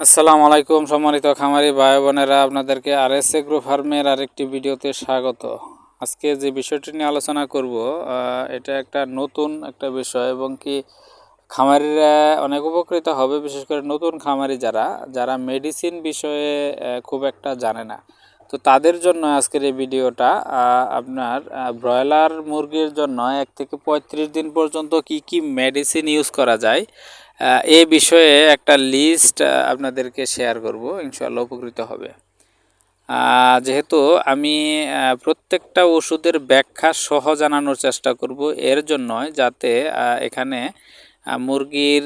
আসসালামু আলাইকুম সম্মানিত খামারি ভাই বোনেরা, আপনাদেরকে আরএস এগ্রো ফার্মের আরেকটি ভিডিওতে স্বাগত। আজকে যে বিষয়টি নিয়ে আলোচনা করব, এটা একটা নতুন একটা বিষয় এবং কি খামারিরা অনেক উপকৃত হবে, বিশেষ করে নতুন খামারি যারা যারা মেডিসিন বিষয়ে খুব একটা জানে না। তো তাদের জন্য আজকের এই ভিডিওটা। আপনার ব্রয়লার মুরগির জন্য 1 থেকে 35 দিন পর্যন্ত কি কি মেডিসিন ইউজ করা যায় এই বিষয়ে একটা লিস্ট আপনাদেরকে শেয়ার করব, ইনশাআল্লাহ উপকৃত হবে। যেহেতু আমি প্রত্যেকটা ওষুধের ব্যাখ্যা সহ জানানোর চেষ্টা করব, এর জন্য যাতে এখানে মুরগির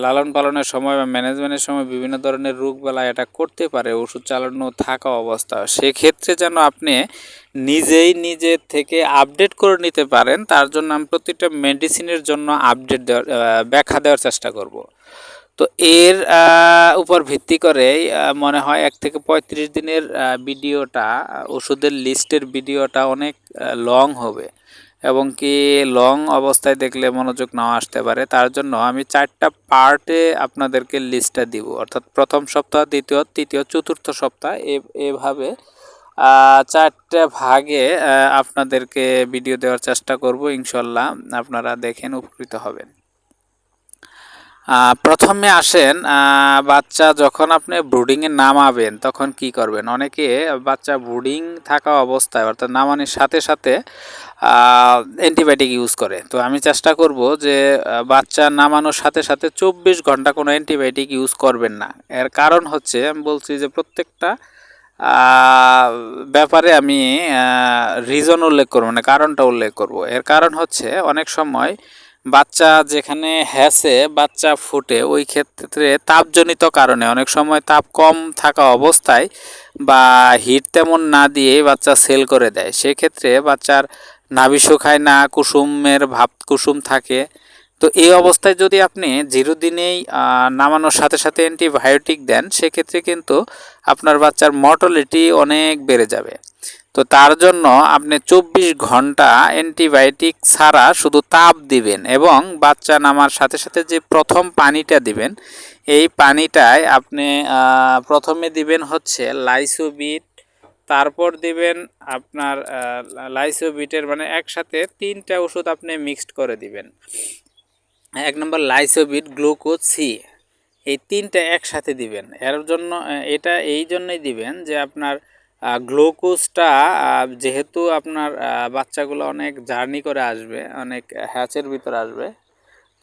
লালন পালনের সময় বা ম্যানেজমেন্টের সময় বিভিন্ন ধরনের রোগবালা এটা করতে পারে ওষুধ চালানো থাকা অবস্থা, সেক্ষেত্রে যেন আপনি নিজের থেকে আপডেট করে নিতে পারেন। তার জন্য আমি প্রতিটা মেডিসিনের জন্য আপডেট দেওয়ার ব্যাখ্যা দেওয়ার চেষ্টা করব। তো এর উপর ভিত্তি করে মনে হয় 1 থেকে 35 দিনের ভিডিওটা, ওষুধের লিস্টের ভিডিওটা অনেক লং হবে এবং কি লং অবস্থায় দেখলে মনোযোগ নাও আসতে পারে। তার জন্য আমি 4টা পার্টে আপনাদেরকে লিস্টটা দিব, অর্থাৎ প্রথম সপ্তাহ, দ্বিতীয়, তৃতীয়, চতুর্থ সপ্তাহ, এভাবে 4টে ভাগে আপনাদেরকে ভিডিও দেওয়ার চেষ্টা করব। ইনশাল্লাহ আপনারা দেখেন উপকৃত হবেন। প্রথমে আসেন, বাচ্চা যখন আপনি ব্রুডিংয়ে নামাবেন তখন কি করবেন। অনেকে বাচ্চা ব্রুডিং থাকা অবস্থায় অর্থাৎ নামানোর সাথে সাথে অ্যান্টিবায়োটিক ইউজ করে। তো আমি চেষ্টা করব যে বাচ্চা নামানোর সাথে সাথে 24 ঘন্টা কোনো অ্যান্টিবায়োটিক ইউজ করবেন না। এর কারণ হচ্ছে, আমি বলছি যে প্রত্যেকটা ব্যাপারে আমি রিজন উল্লেখ করব, মানে কারণটা উল্লেখ করব। এর কারণ হচ্ছে অনেক সময় বাচ্চা যেখানে হ্যাসে বাচ্চা ফুটে, ওই ক্ষেত্রে তাপজনিত কারণে অনেক সময় তাপ কম থাকা অবস্থায় বা হিট তেমন না দিয়ে বাচ্চা সেল করে দেয়। সেক্ষেত্রে বাচ্চার নাভি শুকায় না, কুসুমের ভাব কুসুম থাকে। তো এই অবস্থায় যদি আপনি 0 দিনেই নামানোর সাথে সাথে অ্যান্টিবায়োটিক দেন, সেক্ষেত্রে কিন্তু আপনার বাচ্চার মর্টালিটি অনেক বেড়ে যাবে। তো তার জন্য আপনি 24 ঘন্টা অ্যান্টিবায়োটিক ছাড়া শুধু তাপ দিবেন এবং বাচ্চা নামার সাথে সাথে যে প্রথম পানিটা দিবেন, এই পানিটায় আপনি প্রথমে দিবেন হচ্ছে লাইসোবিট, তারপর দিবেন আপনার লাইসোবিটের মানে একসাথে 3টা ওষুধ আপনি মিক্সড করে দিবেন। 1 নম্বর লাইসোবিট, গ্লুকোজ সি, এই 3টা একসাথে দিবেন। এর জন্য এটা এই জন্যই দিবেন যে আপনার গ্লুকোজটা, যেহেতু আপনার বাচ্চাগুলো অনেক জার্নি করে আসবে, অনেক হ্যাচের ভিতরে আসবে,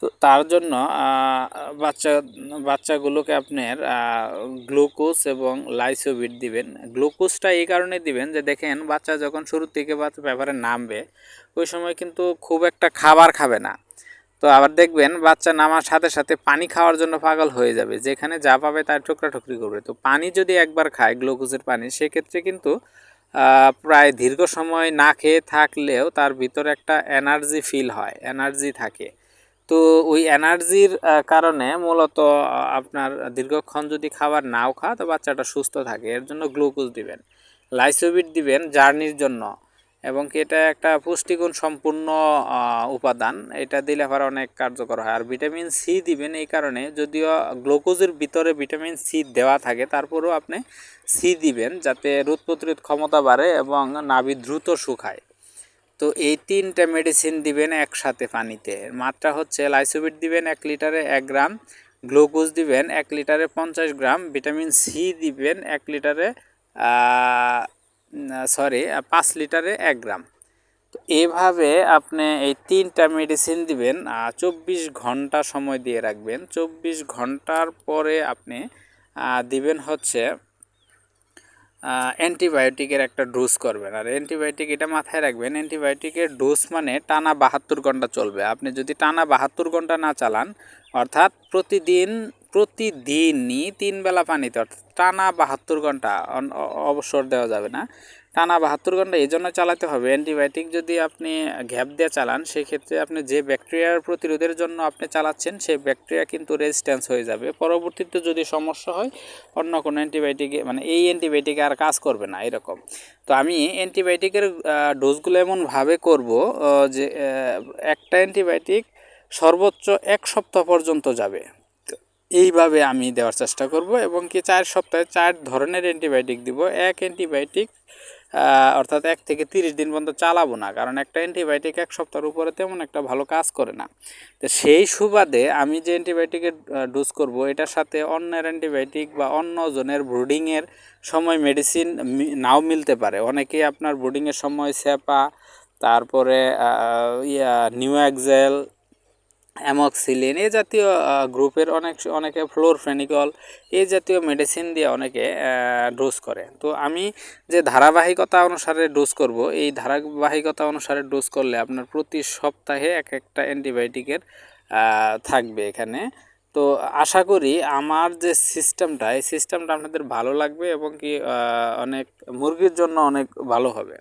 তো তার জন্য বাচ্চাগুলোকে আপনার গ্লুকোজ এবং লাইসোবিট দিবেন। গ্লুকোজটা এই কারণে দিবেন যে দেখেন বাচ্চা যখন শুরুর থেকে ব্যাপারে নামবে, ওই সময় কিন্তু খুব একটা খাবার খাবে না। তো আবার দেখবেন বাচ্চা নামার সাথে সাথে পানি খাওয়ার জন্য পাগল হয়ে যাবে, যেখানে যা পাবে তার ঠুকরি করবে। তো পানি যদি একবার খায়, গ্লুকোজের পানি, সেক্ষেত্রে কিন্তু প্রায় দীর্ঘ সময় না খেয়ে থাকলেও তার ভিতরে একটা এনার্জি ফিল হয়, এনার্জি থাকে। তো ওই এনার্জির কারণে মূলত আপনার দীর্ঘক্ষণ যদি খাবার নাও খায় তো বাচ্চাটা সুস্থ থাকে। এর জন্য গ্লুকোজ দিবেন। লাইসোবিট দিবেন জার্নির জন্য, এবং কি এটা একটা পুষ্টিগুণ সম্পূর্ণ উপাদান, এটা দিলে আবার অনেক কার্যকর হয়। আর ভিটামিন সি দিবেন এই কারণে, যদিও গ্লুকোজের ভিতরে ভিটামিন সি দেওয়া থাকে, তারপরেও আপনি সি দিবেন যাতে রোগ প্রতিরোধ ক্ষমতা বাড়ে এবং নাভি দ্রুত শুকায়। তো এই 3টা মেডিসিন দিবেন একসাথে পানিতে। মাত্রা হচ্ছে লাইসোবিট দিবেন 1 লিটারে 1 গ্রাম, গ্লুকোজ দিবেন 1 লিটারে 50 গ্রাম, ভিটামিন সি দিবেন 1 লিটারে 5 লিটারে 1 গ্রাম। তো এভাবে আপনি এই 3টা মেডিসিন দিবেন, 24 ঘন্টা সময় দিয়ে রাখবেন। 24 ঘন্টার পরে আপনি দিবেন হচ্ছে অ্যান্টিবায়োটিকের একটা ডোজ করবেন। আর অ্যান্টিবায়োটিক এটা মাথায় রাখবেন, অ্যান্টিবায়োটিকের ডোজ মানে টানা 72 ঘন্টা চলবে। আপনি যদি টানা 72 ঘন্টা না চালান, অর্থাৎ প্রতিদিনই 3 বেলা পানিতে, অর্থাৎ টানা 72 ঘন্টা অবসর দেওয়া যাবে না। টানা 72 ঘন্টা এই জন্য চালাতে হবে। অ্যান্টিবায়োটিক যদি আপনি গ্যাপ দিয়ে চালান, সেক্ষেত্রে আপনি যে ব্যাকটেরিয়ার প্রতিরোধের জন্য আপনি চালাচ্ছেন, সেই ব্যাকটেরিয়া কিন্তু রেজিস্ট্যান্স হয়ে যাবে। পরবর্তীতে যদি সমস্যা হয়, অন্য কোনো অ্যান্টিবায়োটিকে মানে এই অ্যান্টিবায়োটিকে আর কাজ করবে না, এরকম। তো আমি অ্যান্টিবায়োটিকের ডোজগুলো এমনভাবে করব যে একটা অ্যান্টিবায়োটিক সর্বোচ্চ 1 সপ্তাহ পর্যন্ত যাবে। এইভাবে আমি দেওয়ার চেষ্টা করব এবং কি 4 সপ্তাহে 4 ধরনের অ্যান্টিবায়োটিক দিব। এক অ্যান্টিবায়োটিক অর্থাৎ 1 থেকে 30 দিন পর্যন্ত চালাবো না, কারণ একটা অ্যান্টিবায়োটিক 1 সপ্তাহের উপরে তেমন একটা ভালো কাজ করে না। তো সেই সুবাদে আমি যে অ্যান্টিবায়োটিকের ডোজ করব এটার সাথে অন্যের অ্যান্টিবায়োটিক বা অন্য জনের ব্রুডিংয়ের সময় মেডিসিন নাও মিলতে পারে। অনেকেই আপনার ব্রুডিংয়ের সময় সেপা, তারপরে নিউঅ্যাক্সেল, অ্যামক্সিলিন এই জাতীয় গ্রুপের অনেকে ফ্লোরফেনিকল এই জাতীয় মেডিসিন দিয়ে অনেকে ডোজ করে। তো আমি যে ধারাবাহিকতা অনুসারে ডোজ করব, এই ধারাবাহিকতা অনুসারে ডোজ করলে আপনার প্রতি সপ্তাহে এক একটা অ্যান্টিবায়োটিকের থাকবে এখানে। তো আশা করি আমার যে সিস্টেমটা, এই সিস্টেমটা আপনাদের ভালো লাগবে এবং কি অনেক মুরগির জন্য অনেক ভালো হবে।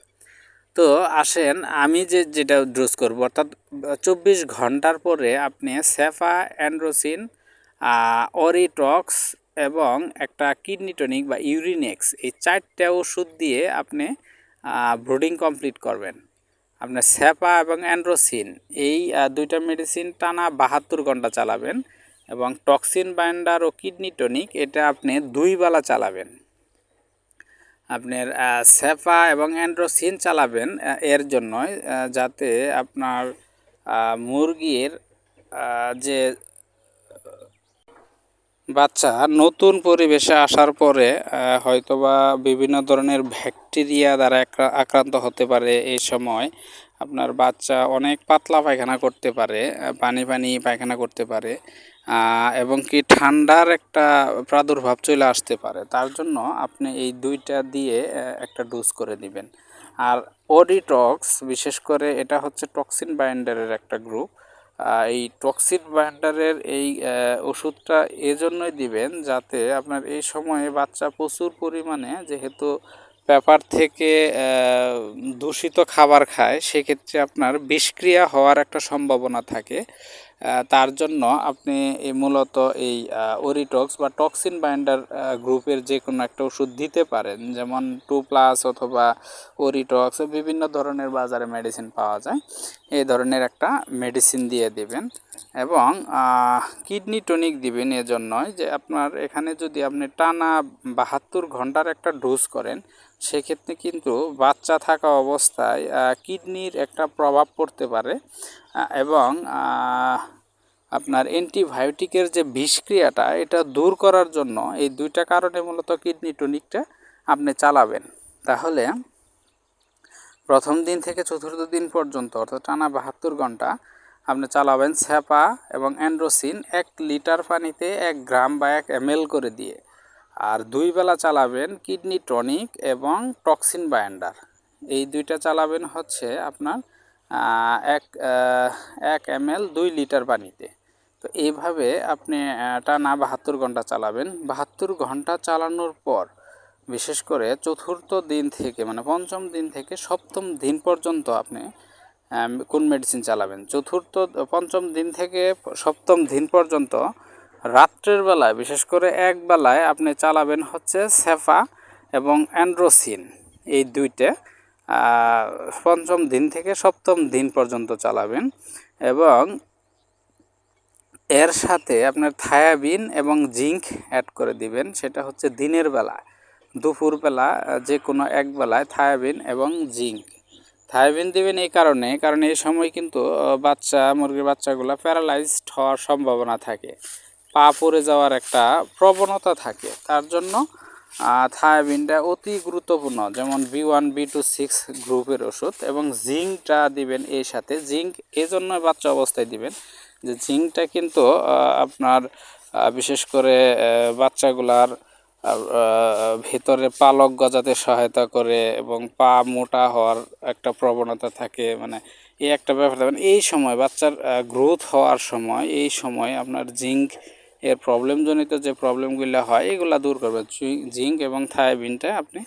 তো আসেন আমি যেটা ডোজ করব, অর্থাৎ 24 ঘন্টার পরে আপনি সেফা, অ্যান্ড্রোসিন, অরিটক্স এবং একটা কিডনি টনিক বা ইউরিনেক্স, এই 4টা ওষুধ দিয়ে আপনি ব্রুডিং কমপ্লিট করবেন। আপনার সেফা এবং অ্যান্ড্রোসিন এই 2টা মেডিসিন টানা 72 ঘন্টা চালাবেন এবং টক্সিন বাইন্ডার ও কিডনি টনিক এটা আপনি 2 বেলা চালাবেন। আপনার সেফা এবং অ্যান্ড্রোসিন চালাবেন এর জন্যই যাতে আপনার মুরগির যে বাচ্চা নতুন পরিবেশে আসার পরে হয়তোবা বিভিন্ন ধরনের ব্যাকটেরিয়া দ্বারা আক্রান্ত হতে পারে। এই সময় আপনার বাচ্চা অনেক পাতলা পায়খানা করতে পারে, পানি পানি পায়খানা করতে পারে এবং কি ঠান্ডার একটা প্রাদুর্ভাব চলে আসতে পারে। তার জন্য আপনি এই 2টা দিয়ে একটা ডোজ করে দিবেন। আর অডিটক্স বিশেষ করে এটা হচ্ছে টক্সিন বাইন্ডারের একটা গ্রুপ। এই টক্সিন বাইন্ডারের এই ওষুধটা এজন্যই দিবেন যাতে আপনার এই সময়ে বাচ্চা প্রচুর পরিমাণে, যেহেতু পেপার থেকে দূষিত খাবার খায়, সেক্ষেত্রে আপনার বিষক্রিয়া হওয়ার একটা সম্ভাবনা থাকে। তার জন্য আপনি মূলত এই ওরিটক্স বা টক্সিন বাইন্ডার গ্রুপের যে কোনো একটা ওষুধ দিতে পারেন, যেমন 2+ অথবা ওরিটক্স, বিভিন্ন ধরনের বাজারে মেডিসিন পাওয়া যায়। এই ধরনের একটা মেডিসিন দিয়ে দিবেন এবং কিডনি টনিক দিবেন এজন্যই যে আপনার এখানে যদি আপনি টানা 72 ঘন্টার একটা ডোজ করেন, সেক্ষেত্রে কিন্তু বাচ্চা থাকা অবস্থায় কিডনির একটা প্রভাব পড়তে পারে এবং আপনার অ্যান্টিবায়োটিকের যে বিষক্রিয়াটা এটা দূর করার জন্য এই 2টা কারণে মূলত কিডনি টনিকটা আপনি চালাবেন। তাহলে প্রথম দিন থেকে 4র্থ দিন পর্যন্ত অর্থাৎ টানা 72 ঘন্টা আপনি চালাবেন সেপা এবং অ্যান্ড্রোসিন 1 লিটার পানিতে 1 গ্রাম বা 1 ml করে দিয়ে। আর 2 বেলা চালাবেন কিডনি টনিক এবং টক্সিন বাইন্ডার, এই 2টা চালাবেন হচ্ছে আপনার 1 ml 2 লিটার পানিতে। তো এইভাবে আপনি টানা 72 ঘন্টা চালাবেন। 72 ঘন্টা চালানোর পর বিশেষ করে 4র্থ দিন থেকে, মানে 5ম দিন থেকে 7ম দিন পর্যন্ত আপনি কোন মেডিসিন চালাবেন, 5ম দিন থেকে 7ম দিন পর্যন্ত রাত্রের বেলায়, বিশেষ করে এক বেলায় আপনি চালাবেন হচ্ছে সেফা এবং অ্যান্ড্রোসিন, এই 2টা 5ম দিন থেকে 7ম দিন পর্যন্ত চালাবেন এবং এর সাথে আপনার থায়াবিন এবং জিঙ্ক অ্যাড করে দিবেন। সেটা হচ্ছে দিনের বেলা, দুপুরবেলা যে কোনো এক বেলায় থায়াবিন এবং জিঙ্ক। থায়াবিন দিবেন এই কারণ এই সময় কিন্তু মুরগির বাচ্চাগুলো প্যারালাইজড হওয়ার সম্ভাবনা থাকে, পা পড়ে যাওয়ার একটা প্রবণতা থাকে। তার জন্য থায়াবিনটা অতি গুরুত্বপূর্ণ, যেমন B1 B2 6 গ্রুপের ওষুধ। এবং জিঙ্কটা দিবেন এই সাথে। জিঙ্ক এই জন্য বাচ্চা অবস্থায় দিবেন যে জিঙ্কটা কিন্তু আপনার বিশেষ করে বাচ্চাগুলার ভেতরে পালক গজাতে সহায়তা করে এবং পা মোটা হওয়ার একটা প্রবণতা থাকে, মানে এই একটা ব্যাপার থাকে। এই সময় বাচ্চার গ্রোথ হওয়ার সময়, এই সময় আপনার জিঙ্ক এর প্রবলেমজনিত যে প্রবলেমগুলো হয় এগুলো দূর করবে। জিঙ্ক এবং থায়াবিনটা আপনি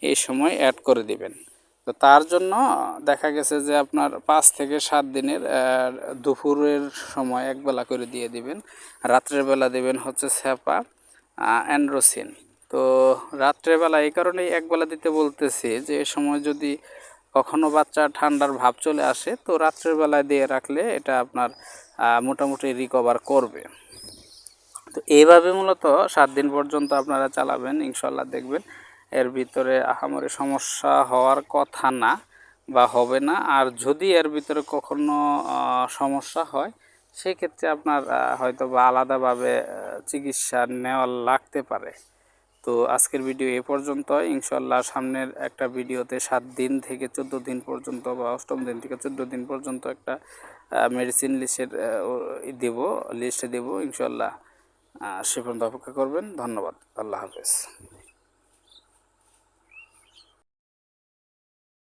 এই সময় অ্যাড করে দিবেন। তো তার জন্য দেখা গেছে যে আপনার 5 থেকে 7 দিনের দুপুরের সময় এক বেলা করে দিয়ে দিবেন, রাত্রের বেলা দিবেন হচ্ছে সেপা, অ্যান্ড্রোসিন। তো রাত্রেবেলা এই কারণেই একবেলা দিতে বলতেছি যে এ সময় যদি কখনো বাচ্চা ঠান্ডার ভাব চলে আসে, তো রাত্রের বেলায় দিয়ে রাখলে এটা আপনার মোটামুটি রিকভার করবে। তো এইভাবে মূলত 7 দিন পর্যন্ত আপনারা চালাবেন, ইনশাল্লাহ দেখবেন এর ভিতরে আহামরি সমস্যা হওয়ার কথা না বা হবে না। আর যদি এর ভিতরে কখনো সমস্যা হয় সেক্ষেত্রে আপনার হয়তো বা আলাদাভাবে চিকিৎসা নেওয়া লাগতে পারে। তো আজকের ভিডিও এ পর্যন্তই। ইনশাল্লাহ সামনের একটা ভিডিওতে 7 দিন থেকে 14 দিন পর্যন্ত বা 8ম দিন থেকে 14 দিন পর্যন্ত একটা মেডিসিন লিস্টে দেব ইনশাল্লাহ। সে পর্যন্ত অপেক্ষা করবেন। ধন্যবাদ। আল্লাহ হাফেজ।